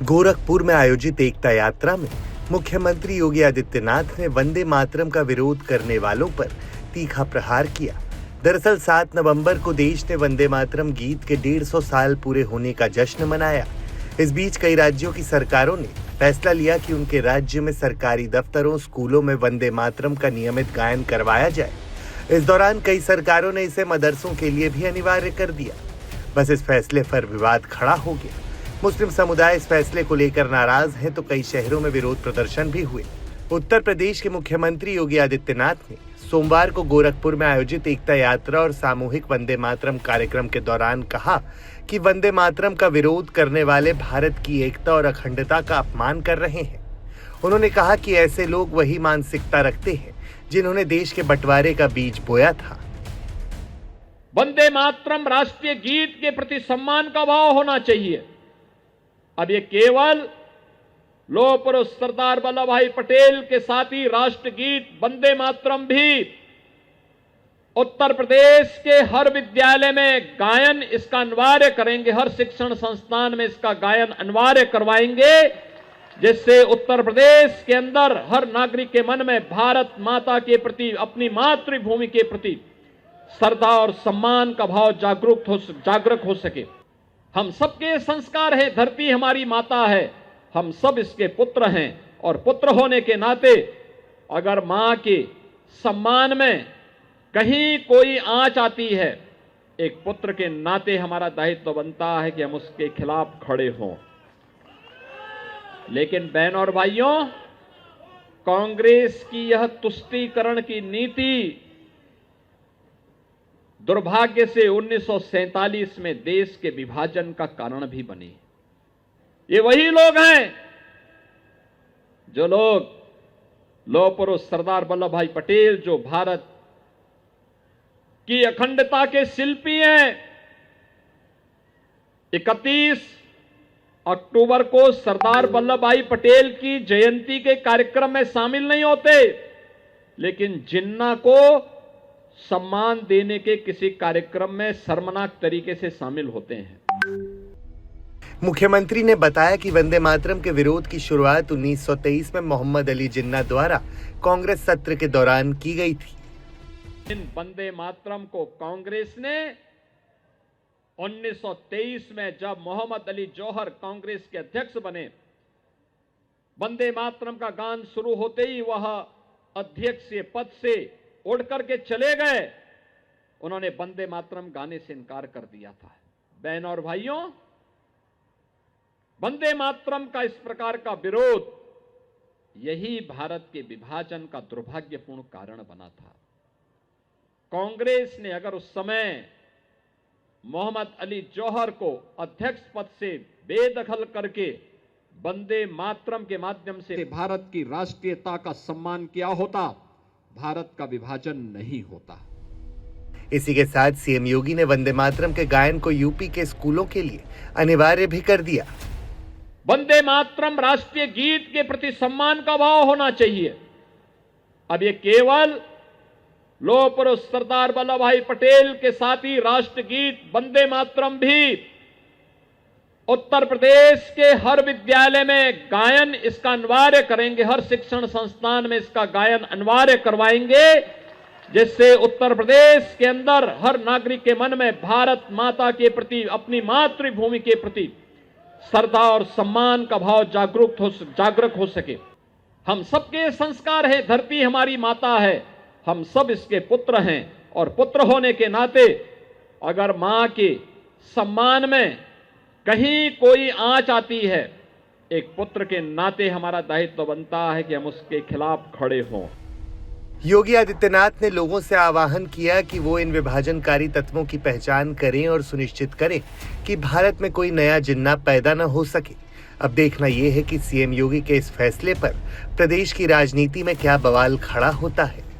गोरखपुर में आयोजित एकता यात्रा में मुख्यमंत्री योगी आदित्यनाथ ने वंदे मातरम का विरोध करने वालों पर तीखा प्रहार किया। दरअसल 7 नवंबर को देश ने वंदे मातरम गीत के 150 साल पूरे होने का जश्न मनाया। इस बीच कई राज्यों की सरकारों ने फैसला लिया कि उनके राज्य में सरकारी दफ्तरों, स्कूलों में वंदे मातरम का नियमित गायन करवाया जाए। इस दौरान कई सरकारों ने इसे मदरसों के लिए भी अनिवार्य कर दिया। बस इस फैसले पर विवाद खड़ा हो गया। मुस्लिम समुदाय इस फैसले को लेकर नाराज है तो कई शहरों में विरोध प्रदर्शन भी हुए। उत्तर प्रदेश के मुख्यमंत्री योगी आदित्यनाथ ने सोमवार को गोरखपुर में आयोजित एकता यात्रा और सामूहिक वंदे मातरम कार्यक्रम के दौरान कहा कि वंदे मातरम का विरोध करने वाले भारत की एकता और अखंडता का अपमान कर रहे हैं। उन्होंने कहा कि ऐसे लोग वही मानसिकता रखते हैं जिन्होंने देश के बंटवारे का बीज बोया था। वंदे मातरम राष्ट्रीय गीत के प्रति सम्मान का भाव होना चाहिए। अब ये केवल लौह पुरुष सरदार वल्लभ भाई पटेल के साथ ही राष्ट्रगीत वंदे मातरम भी उत्तर प्रदेश के हर विद्यालय में गायन इसका अनिवार्य करेंगे, हर शिक्षण संस्थान में इसका गायन अनिवार्य करवाएंगे, जिससे उत्तर प्रदेश के अंदर हर नागरिक के मन में भारत माता के प्रति, अपनी मातृभूमि के प्रति श्रद्धा और सम्मान का भाव जागरूक हो सके। हम सबके संस्कार है, धरती हमारी माता है, हम सब इसके पुत्र हैं और पुत्र होने के नाते अगर मां के सम्मान में कहीं कोई आंच आती है, एक पुत्र के नाते हमारा दायित्व बनता है कि हम उसके खिलाफ खड़े हों। लेकिन बहनों और भाइयों, कांग्रेस की यह तुष्टीकरण की नीति दुर्भाग्य से 1947 में देश के विभाजन का कारण भी बनी। ये वही लोग हैं जो लोग लौह पुरुष सरदार वल्लभ भाई पटेल, जो भारत की अखंडता के शिल्पी हैं, 31 अक्टूबर को सरदार वल्लभ भाई पटेल की जयंती के कार्यक्रम में शामिल नहीं होते, लेकिन जिन्ना को सम्मान देने के किसी कार्यक्रम में शर्मनाक तरीके से शामिल होते हैं। मुख्यमंत्री ने बताया कि वंदे मातरम के विरोध की शुरुआत 1923 में मोहम्मद अली जिन्ना द्वारा कांग्रेस सत्र के दौरान की गई थी। इन वंदे मातरम को कांग्रेस ने 1923 में, जब मोहम्मद अली जौहर कांग्रेस के अध्यक्ष बने, वंदे मातरम का गान शुरू होते ही वह अध्यक्ष के पद से उड़ करके चले गए। उन्होंने वंदे मातरम गाने से इनकार कर दिया था। बहनों और भाइयों, वंदे मातरम का इस प्रकार का विरोध यही भारत के विभाजन का दुर्भाग्यपूर्ण कारण बना था। कांग्रेस ने अगर उस समय मोहम्मद अली जौहर को अध्यक्ष पद से बेदखल करके वंदे मातरम के माध्यम से भारत की राष्ट्रीयता का सम्मान किया होता, भारत का विभाजन नहीं होता। इसी के साथ सीएम योगी ने वंदे मातरम के गायन को यूपी के स्कूलों के लिए अनिवार्य भी कर दिया। वंदे मातरम राष्ट्रीय गीत के प्रति सम्मान का भाव होना चाहिए। अब ये केवल लौह पुरुष सरदार वल्लभ भाई पटेल के साथ ही राष्ट्रगीत वंदे मातरम भी उत्तर प्रदेश के हर विद्यालय में गायन इसका अनिवार्य करेंगे, हर शिक्षण संस्थान में इसका गायन अनिवार्य करवाएंगे, जिससे उत्तर प्रदेश के अंदर हर नागरिक के मन में भारत माता के प्रति, अपनी मातृभूमि के प्रति श्रद्धा और सम्मान का भाव जागरूक हो सके। हम सबके संस्कार है, धरती हमारी माता है, हम सब इसके पुत्र हैं और पुत्र होने के नाते अगर मां के सम्मान में कहीं कोई आंच आती है, एक पुत्र के नाते हमारा दायित्व बनता है कि हम उसके खिलाफ खड़े हों। योगी आदित्यनाथ ने लोगों से आह्वान किया कि वो इन विभाजनकारी तत्वों की पहचान करें और सुनिश्चित करें कि भारत में कोई नया जिन्ना पैदा न हो सके। अब देखना यह है कि सीएम योगी के इस फैसले पर प्रदेश की राजनीति में क्या बवाल खड़ा होता है।